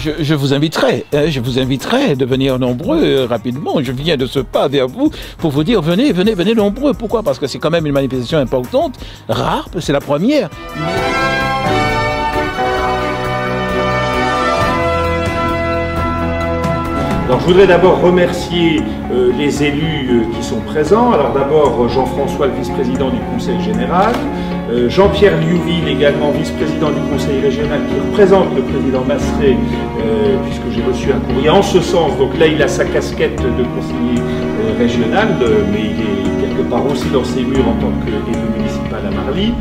je vous inviterai de venir nombreux rapidement. Je viens de ce pas vers vous pour vous dire venez nombreux. Pourquoi? Parce que c'est quand même une manifestation importante, rare, c'est la première. Alors, je voudrais d'abord remercier les élus qui sont présents. Alors d'abord Jean-François, le vice-président du Conseil général, Jean-Pierre Liouville, également vice-président du Conseil régional, qui représente le président Masseret, puisque j'ai reçu un courrier en ce sens. Donc là, il a sa casquette de conseiller régional, mais il est quelque part aussi dans ses murs en tant qu'élu municipal à Marly.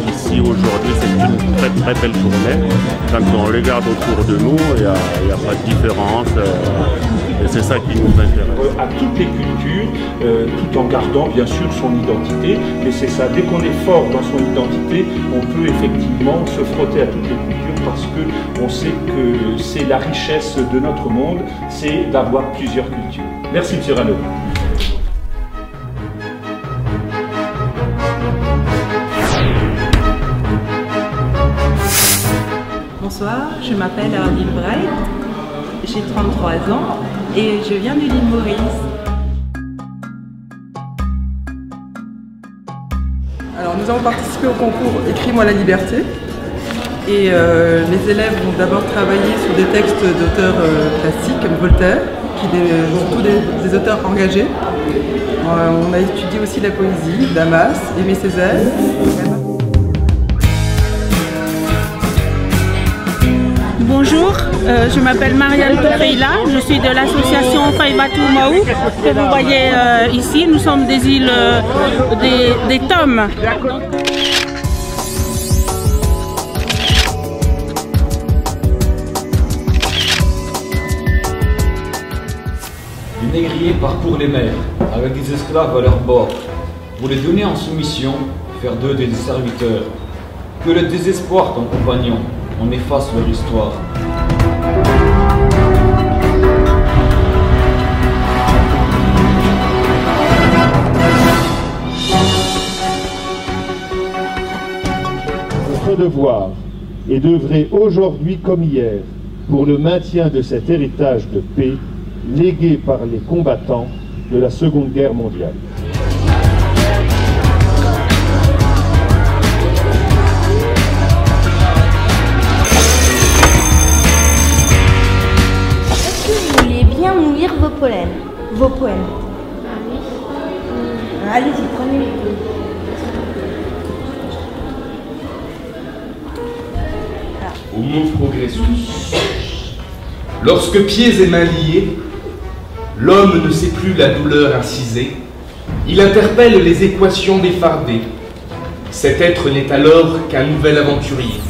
Ici aujourd'hui c'est une très belle journée. Quand on regarde autour de nous, il n'y a pas de différence et c'est ça qui nous intéresse. À toutes les cultures, tout en gardant bien sûr son identité, mais c'est ça, dès qu'on est fort dans son identité, on peut effectivement se frotter à toutes les cultures parce qu'on sait que c'est la richesse de notre monde, c'est d'avoir plusieurs cultures. Merci M. Rano. Bonsoir, je m'appelle Ardine Bright, j'ai 33 ans et je viens de l'île Maurice. Alors nous avons participé au concours Écris-moi la liberté et les élèves vont d'abord travailler sur des textes d'auteurs classiques comme Voltaire, qui sont tous des auteurs engagés. On a étudié aussi la poésie, Damas, Aimé Césaire. Bonjour, je m'appelle Marianne Toufeila, je suis de l'association Faibatou Maou que vous voyez ici. Nous sommes des îles des Tomes. Les négriers parcourent les mers avec des esclaves à leur bord pour les donner en soumission, faire d'eux des serviteurs. Que le désespoir, ton compagnon, on efface leur histoire. Notre devoir est d'œuvrer aujourd'hui comme hier pour le maintien de cet héritage de paix légué par les combattants de la Seconde Guerre mondiale. Vos poèmes. Ah oui. Allez-y, prenez. Homo progressus. Lorsque pieds et mains liés, l'homme ne sait plus la douleur incisée, il interpelle les équations défardées. Cet être n'est alors qu'un nouvel aventurier.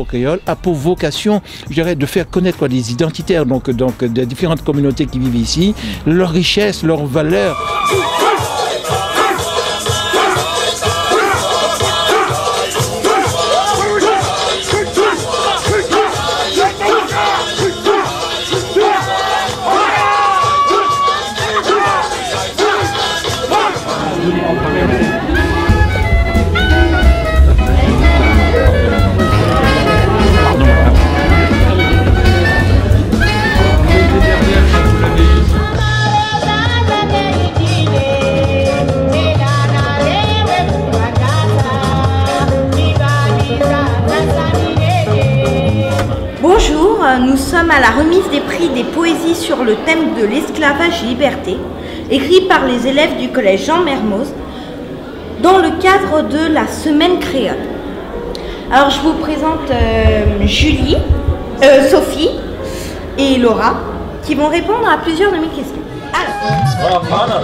Créole a pour vocation, je dirais, de faire connaître les identitaires donc des différentes communautés qui vivent ici, leurs richesses, leurs valeurs. sommes à la remise des prix des poésies sur le thème de l'esclavage et liberté, écrit par les élèves du collège Jean Mermoz, dans le cadre de la semaine créole. Alors je vous présente Sophie et Laura, qui vont répondre à plusieurs de mes questions. Alors.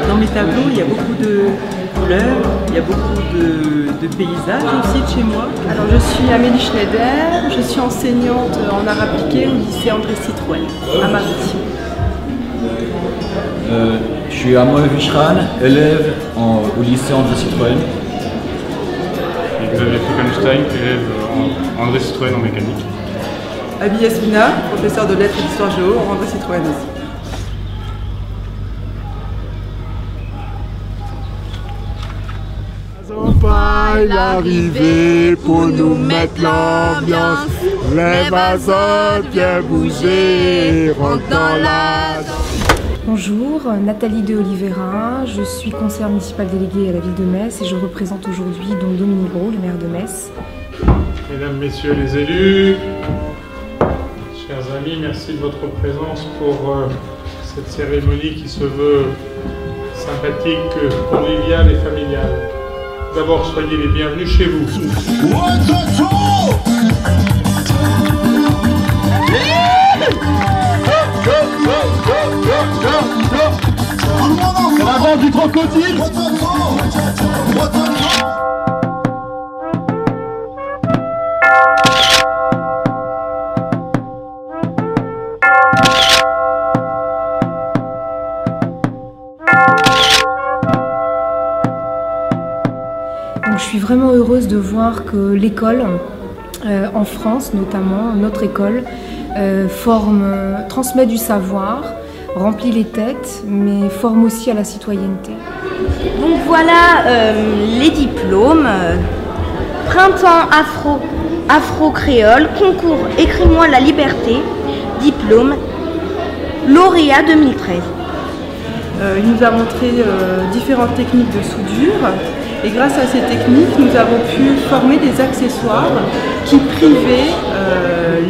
Dans mes tableaux, il y a beaucoup de couleurs, il y a beaucoup de paysages aussi de chez moi. Alors je suis Amélie Schneider, je suis enseignante en art appliqué au lycée André Citroën à Marity. Je suis Amor Vichran, élève au lycée André Citroën. Et Xavier Frankenstein, élève André Citroën en mécanique. Abi Yasmina, professeur de lettres et d'histoire géo en André Citroën aussi. L'arrivée pour nous mettre l'ambiance. Les vasos, viens bouger, rentre dans la danse. Bonjour, Nathalie de Oliveira, je suis conseillère municipale déléguée à la ville de Metz et je représente aujourd'hui donc Dominique Brault, le maire de Metz. Mesdames, Messieurs les élus, chers amis, merci de votre présence pour cette cérémonie qui se veut sympathique, conviviale et familiale. D'abord, soyez les bienvenus chez vous. Avant du crocodile. Donc, je suis vraiment heureuse de voir que l'école, en France notamment, notre école, transmet du savoir, remplit les têtes, mais forme aussi à la citoyenneté. Donc voilà les diplômes. Printemps afro-créole, concours Écris-moi la liberté, diplôme, lauréat 2013. Il nous a montré différentes techniques de soudure et grâce à ces techniques, nous avons pu former des accessoires qui privaient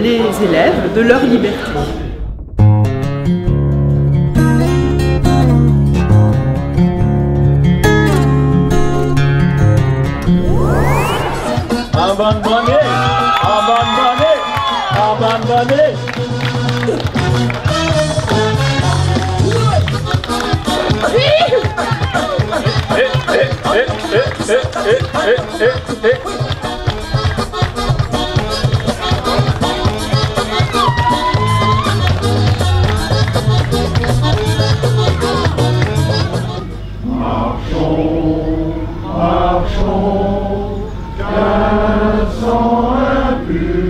les élèves de leur liberté. Abandonné, abandonné, abandonné. Marchons, marchons, car sans impur,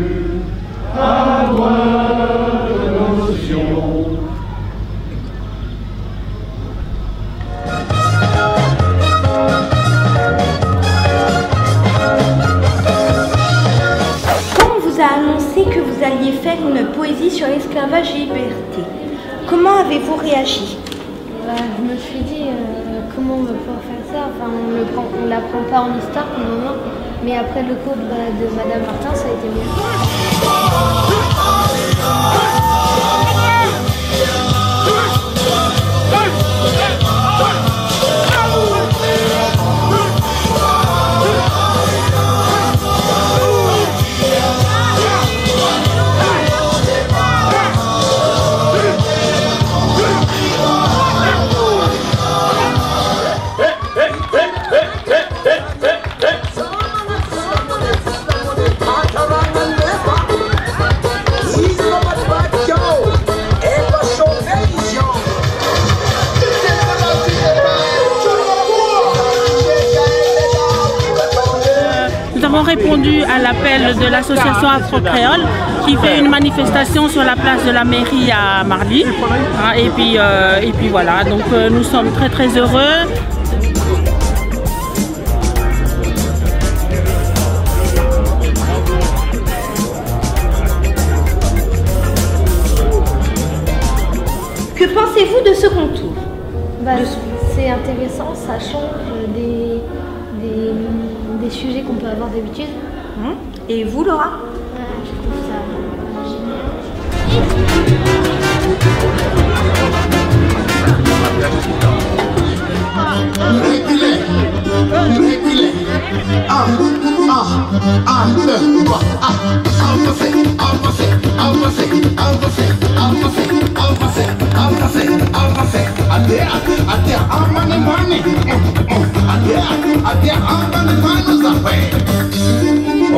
à loin de nos sions. Annoncé que vous alliez faire une poésie sur l'esclavage et liberté. Comment avez-vous réagi? Je me suis dit, comment on va pouvoir faire ça? Enfin, on l'apprend pas en histoire pour le moment, mais après le cours de Madame Martin, ça a été mieux. Nous avons répondu à l'appel de l'association Afro-Créole qui fait une manifestation sur la place de la mairie à Marly. Et puis voilà, donc nous sommes très très heureux. Que pensez-vous de ce concours? c'est intéressant, ça change des sujets qu'on peut avoir d'habitude. Et vous, Laura? Je trouve ça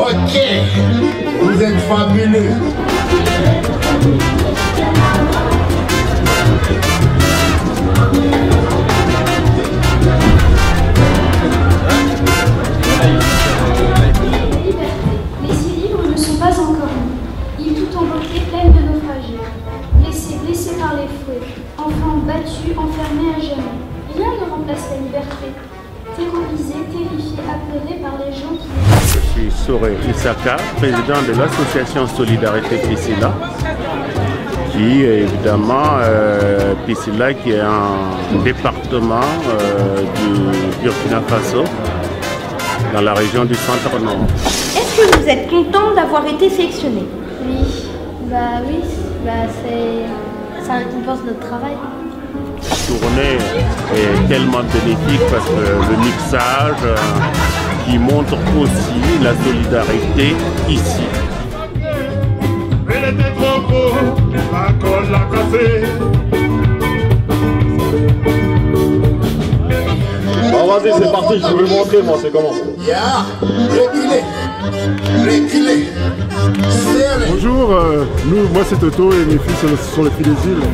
Ok, vous êtes fabuleux. Les 6 livres ne sont pas encore nés. Île tout emboîtée, pleine de naufragés. Blessés par les fouets. Enfants battus, enfermés à jamais. Rien ne remplace la liberté. Terrorisés, terrifiés, apeurés par les gens qui... Je suis Soré Isaka, président de l'association Solidarité Piscila, qui est évidemment Piscila, qui est un département du Burkina Faso, dans la région du centre-nord. Est-ce que vous êtes content d'avoir été sélectionné? Oui, ça récompense notre travail. La tournée est tellement bénéfique parce que le mixage qui montre aussi la solidarité ici. Elle était trop beau, la colle l'a cassé. Bon, vas-y, c'est parti, je vais vous montrer, moi, c'est comment. Reculez. Bonjour, moi c'est Toto et mes filles ce sont les filles des îles.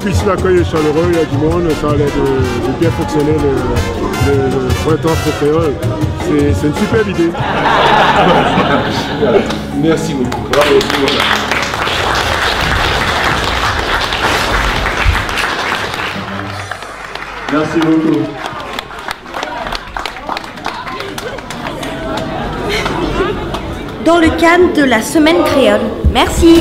Ici l'accueil est chaleureux, il y a du monde, ça a l'air de bien fonctionner le printemps afro-créole. C'est une superbe idée. Merci beaucoup. Bravo. Merci beaucoup. Dans le cadre de la Semaine créole. Merci.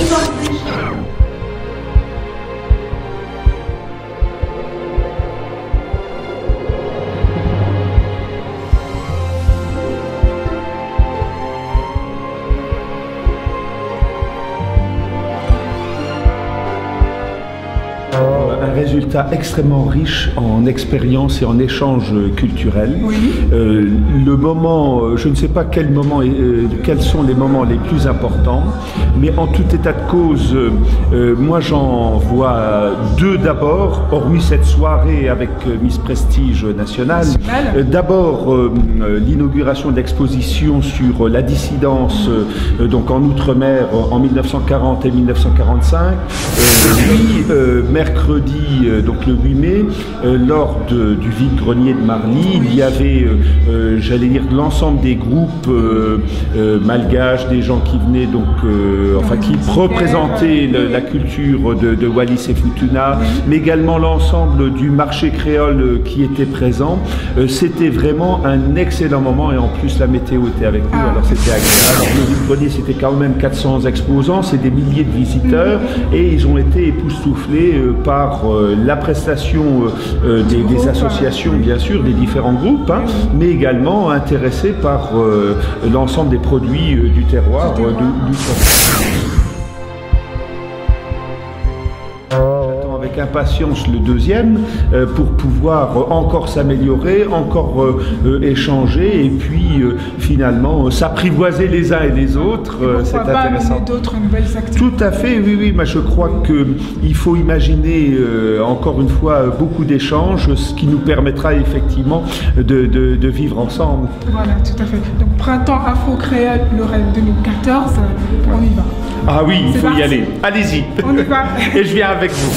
Un résultat extrêmement riche en expériences et en échanges culturels. Oui. Le moment, je ne sais pas quels sont les moments les plus importants, mais en tout état de cause, moi j'en vois deux d'abord, hormis cette soirée avec Miss Prestige Nationale. D'abord l'inauguration de l'exposition sur la dissidence donc en Outre-mer en 1940 et 1945. Puis mercredi, donc le 8 mai, lors du vide-grenier de Marly, il y avait, j'allais dire, l'ensemble des groupes malgaches, des gens qui venaient donc, qui représentaient la culture de Wallis et Futuna, mais également l'ensemble du marché créole qui était présent. C'était vraiment un excellent moment et en plus la météo était avec nous, alors c'était agréable. Alors, le vide-grenier, c'était quand même 400 exposants, c'est des milliers de visiteurs et ils ont été époustouflés par la prestation des associations, bien sûr, des différents groupes, hein, mais également intéressés par l'ensemble des produits du terroir. Avec impatience le deuxième pour pouvoir encore s'améliorer, encore échanger et puis finalement s'apprivoiser les uns et les autres. C'est intéressant. D'autres nouvelles activités. Tout à fait, oui. Mais je crois qu'il faut imaginer encore une fois beaucoup d'échanges, ce qui nous permettra effectivement de vivre ensemble. Voilà, tout à fait. Donc printemps afro-créole, Lorraine 2014, on y va. Ah oui, il faut y aller. Allez-y. On y va. Et je viens avec vous.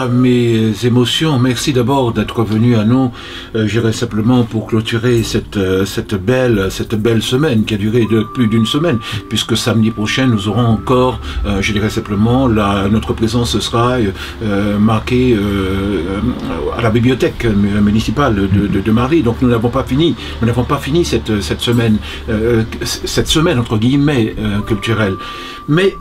à mes émotions. Merci d'abord d'être venu à nous, je dirais simplement pour clôturer cette belle semaine qui a duré plus d'une semaine, puisque samedi prochain nous aurons encore, je dirais simplement, notre présence sera marquée à la bibliothèque municipale de Marly. Donc nous n'avons pas fini cette semaine entre guillemets culturelle. Mais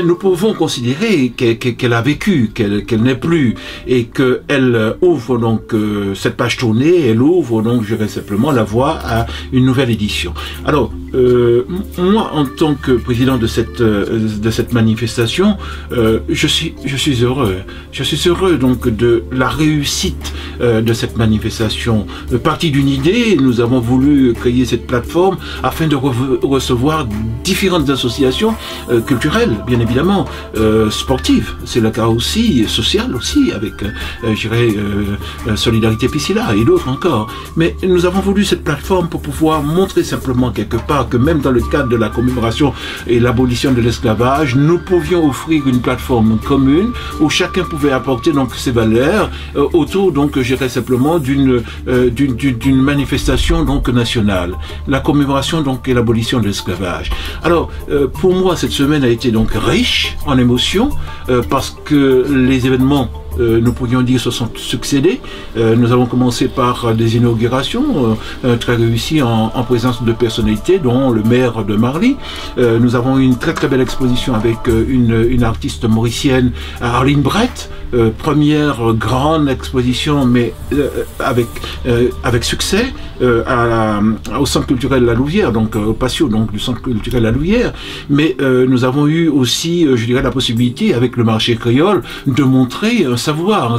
nous pouvons considérer qu'elle a vécu, qu'elle n'est plus, et qu'elle ouvre donc cette page tournée, elle ouvre donc, je dirais simplement, la voie à une nouvelle édition. Alors, moi, en tant que président de cette manifestation, je suis heureux. Je suis heureux donc de la réussite de cette manifestation. Parti d'une idée, nous avons voulu créer cette plateforme afin de recevoir différentes associations culturelles, bien évidemment, sportives. C'est le cas aussi, social aussi, avec, je dirais, Solidarité Piscila et d'autres encore. Mais nous avons voulu cette plateforme pour pouvoir montrer simplement quelque part que même dans le cadre de la commémoration et l'abolition de l'esclavage, nous pouvions offrir une plateforme commune où chacun pouvait apporter donc ses valeurs autour donc, je dirais simplement, d'une manifestation donc nationale. La commémoration donc et l'abolition de l'esclavage. Alors, pour moi, cette semaine a été donc riche en émotions parce que les événements, nous pourrions dire, se sont succédés. Nous avons commencé par des inaugurations très réussies en présence de personnalités, dont le maire de Marly. Nous avons eu une très très belle exposition avec une artiste mauricienne, Arline Brett, première grande exposition, mais avec succès, au Centre culturel La Louvière, donc au patio donc, du Centre culturel La Louvière. Mais nous avons eu aussi, je dirais, la possibilité, avec le marché créole, de montrer un savoir,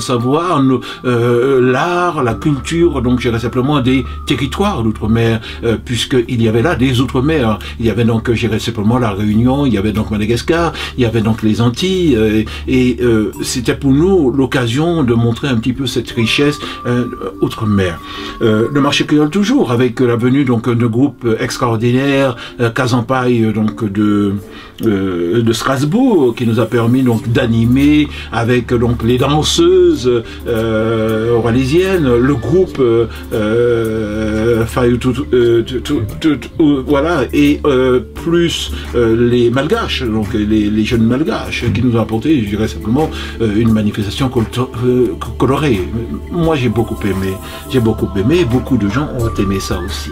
l'art, la culture, donc je dirais simplement des territoires d'outre-mer, puisqu'il y avait là des outre-mer. Il y avait donc, je dirais simplement, la Réunion, il y avait donc Madagascar, il y avait donc les Antilles, et c'était pour nous l'occasion de montrer un petit peu cette richesse outre-mer. Le marché créole toujours, avec la venue donc de groupes extraordinaires, Casampaille donc de Strasbourg, qui nous a permis donc d'animer avec donc les danseuses orlésiennes, le groupe voilà, et plus les malgaches, donc les jeunes malgaches, qui nous ont apporté, je dirais simplement, une manifestation colorée. Moi j'ai beaucoup aimé, beaucoup de gens ont aimé ça aussi.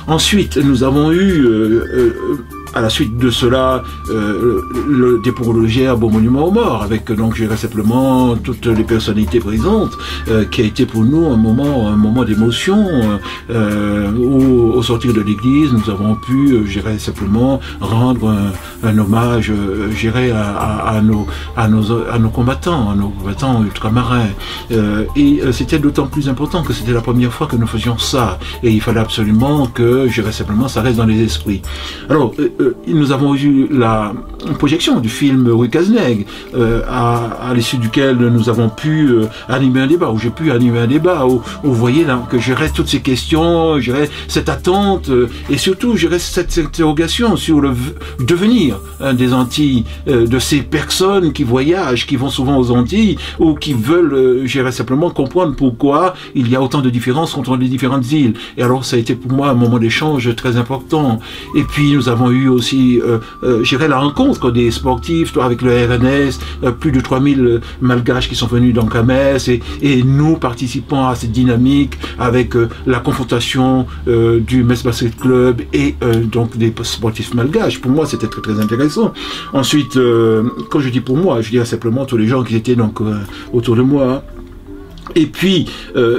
Ensuite, nous avons eu à la suite de cela, le dépôt religieux Beau Monument aux Morts, avec donc je dirais simplement toutes les personnalités présentes, qui a été pour nous un moment d'émotion, où au sortir de l'église, nous avons pu, je dirais simplement, rendre un hommage, je dirais, à nos combattants, ultramarins. Et c'était d'autant plus important que c'était la première fois que nous faisions ça, et il fallait absolument que, je dirais simplement, ça reste dans les esprits. Alors, nous avons eu la projection du film Rue Cazeneuve, à l'issue duquel nous avons pu animer un débat, où j'ai pu animer un débat, où vous voyez là que je reste toutes ces questions, je reste cette attente, et surtout je reste cette interrogation sur le devenir des Antilles, de ces personnes qui voyagent, qui vont souvent aux Antilles, ou qui veulent, je dirais simplement, comprendre pourquoi il y a autant de différences entre les différentes îles. Et alors ça a été pour moi un moment d'échange très important. Et puis nous avons eu aussi, je dirais, la rencontre des sportifs, avec le RNS, plus de 3000 malgaches qui sont venus donc à Metz, et nous participant à cette dynamique avec la confrontation du Metz Basket Club et donc des sportifs malgaches. Pour moi, c'était très très intéressant. Ensuite, quand je dis pour moi, je dis simplement tous les gens qui étaient donc autour de moi. Et puis,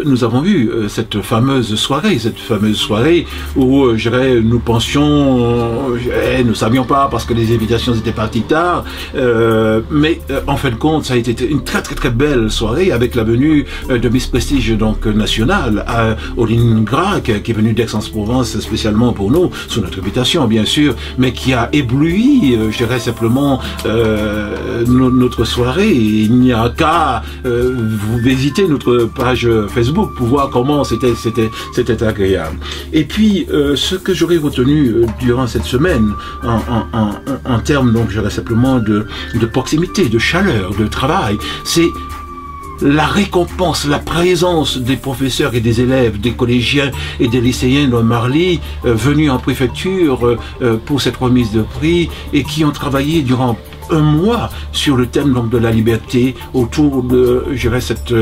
nous avons vu cette fameuse soirée où, je dirais, nous pensions, nous savions pas parce que les invitations étaient parties tard, mais en fin de compte, ça a été une très très très belle soirée avec la venue de Miss Prestige donc nationale, Oline Gras, qui est venue d'Aix-en-Provence spécialement pour nous, sous notre invitation bien sûr, mais qui a ébloui, je dirais simplement, notre soirée. Il n'y a qu'à vous visiter notre page Facebook pour voir comment c'était agréable. Et puis ce que j'aurais retenu durant cette semaine en termes donc je dirais simplement de proximité, de chaleur, de travail, c'est la récompense, la présence des professeurs et des élèves, des collégiens et des lycéens de Marly venus en préfecture pour cette remise de prix et qui ont travaillé durant un mois sur le thème donc de la liberté autour de, je dirais, cette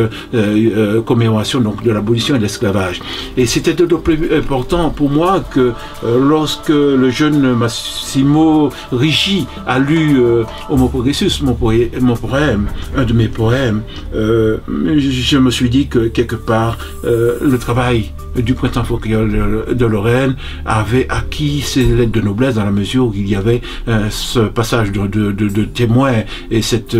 commémoration donc de l'abolition et de l'esclavage. Et c'était d'autant plus important pour moi que lorsque le jeune Massimo Riggi a lu Homo Progressus, mon poème, un de mes poèmes, je me suis dit que quelque part le travail du printemps folklorique de Lorraine avait acquis ses lettres de noblesse dans la mesure où il y avait ce passage de témoins et cette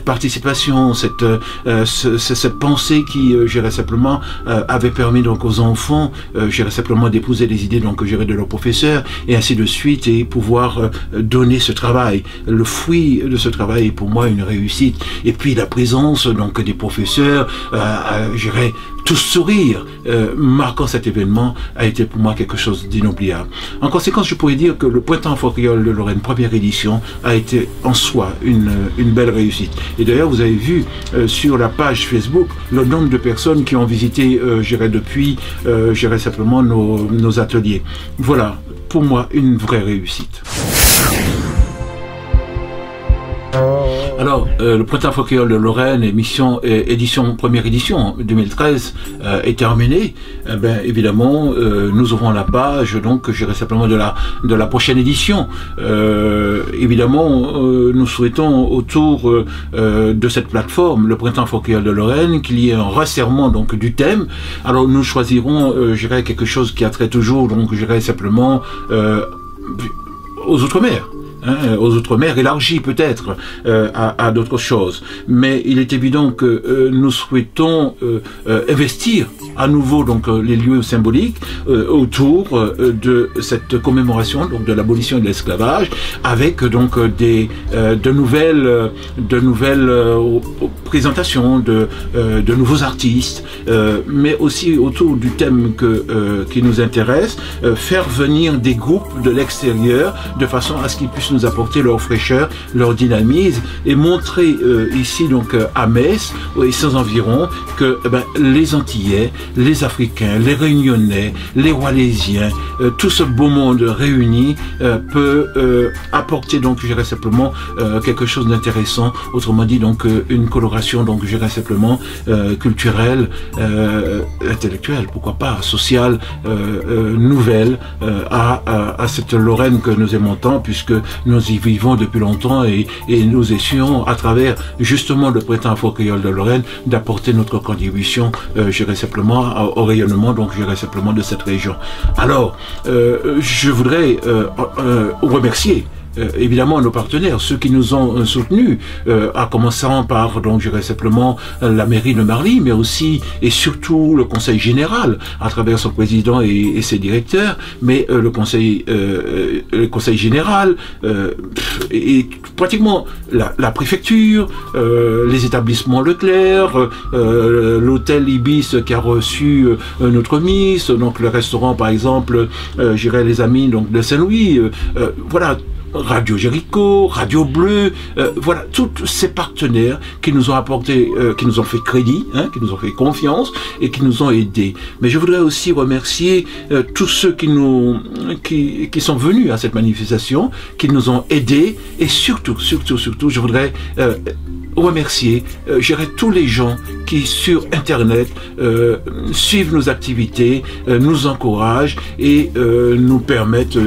participation, cette pensée qui, je dirais simplement, avait permis donc aux enfants, je dirais simplement d'épouser les idées donc je dirais de leurs professeurs et ainsi de suite et pouvoir donner ce travail. Le fruit de ce travail est pour moi une réussite. Et puis la présence donc des professeurs, je dirais, tous sourire marquant cet événement a été pour moi quelque chose d'inoubliable. En conséquence, je pourrais dire que le Printemps folklorique de Lorraine, première édition, a été en soi une belle réussite. Et d'ailleurs, vous avez vu sur la page Facebook le nombre de personnes qui ont visité, je dirais, depuis, je dirais simplement nos ateliers. Voilà, pour moi, une vraie réussite. Alors, le Printemps folklorique de Lorraine, première édition 2013, est terminée. Évidemment, nous ouvrons la page, donc, je dirais simplement de la prochaine édition. Évidemment, nous souhaitons autour de cette plateforme, le Printemps folklorique de Lorraine, qu'il y ait un resserrement donc du thème. Alors, nous choisirons, je dirais, quelque chose qui a trait toujours, donc, je dirais simplement aux Outre-mer. Aux Outre-mer élargis peut-être à d'autres choses. Mais il est évident que nous souhaitons investir à nouveau donc les lieux symboliques autour de cette commémoration donc de l'abolition de l'esclavage avec donc de nouvelles présentations de nouveaux artistes, mais aussi autour du thème qui nous intéresse, faire venir des groupes de l'extérieur de façon à ce qu'ils puissent nous apporter leur fraîcheur, leur dynamisme et montrer ici donc à Metz et ses environs que les Antillais, les Africains, les Réunionnais, les Walaisiens, tout ce beau monde réuni peut apporter donc je dirais simplement quelque chose d'intéressant, autrement dit donc une coloration donc je dirais simplement culturelle, intellectuelle, pourquoi pas, sociale, nouvelle à cette Lorraine que nous aimons tant puisque nous y vivons depuis longtemps et nous essayons à travers justement le Printemps folklorique de Lorraine d'apporter notre contribution je dirais simplement au rayonnement donc je dirais simplement de cette région. Alors je voudrais remercier évidemment nos partenaires, ceux qui nous ont soutenus, à commençant par donc je dirais simplement la mairie de Marly, mais aussi et surtout le conseil général à travers son président et ses directeurs, mais le conseil général et pratiquement la préfecture, les établissements Leclerc, l'hôtel Ibis qui a reçu notre Miss, donc le restaurant par exemple, je dirais les amis donc de Saint-Louis, voilà. Radio Jéricho, Radio Bleu, voilà, tous ces partenaires qui nous ont apporté, qui nous ont fait crédit, qui nous ont fait confiance et qui nous ont aidés. Mais je voudrais aussi remercier tous ceux qui sont venus à cette manifestation, qui nous ont aidés et surtout, je voudrais remercier, tous les gens qui sur Internet suivent nos activités, nous encouragent et nous permettent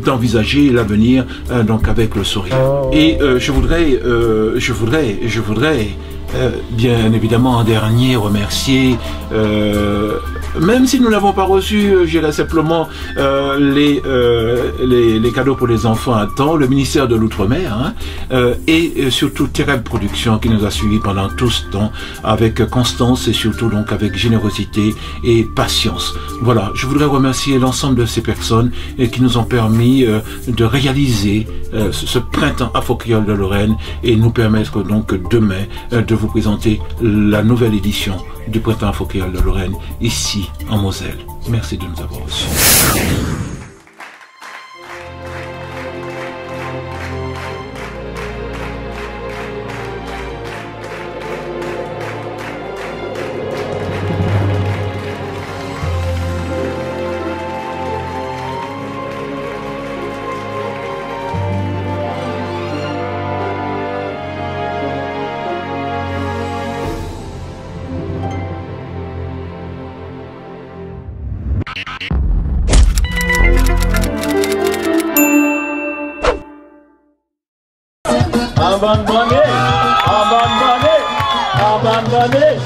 d'envisager l'avenir donc avec le sourire. Et je voudrais bien évidemment en dernier remercier même si nous n'avons pas reçu, je dirais simplement les cadeaux pour les enfants à temps, le ministère de l'Outre-mer et surtout Tereb Productions qui nous a suivis pendant tout ce temps avec constance et surtout donc avec générosité et patience. Voilà, je voudrais remercier l'ensemble de ces personnes qui nous ont permis de réaliser ce printemps folklorique de Lorraine et nous permettre donc demain de vous présenter la nouvelle édition du Printemps folklorique de Lorraine ici en Moselle. Merci de nous avoir reçus. abandonné, abandonné, abandonné.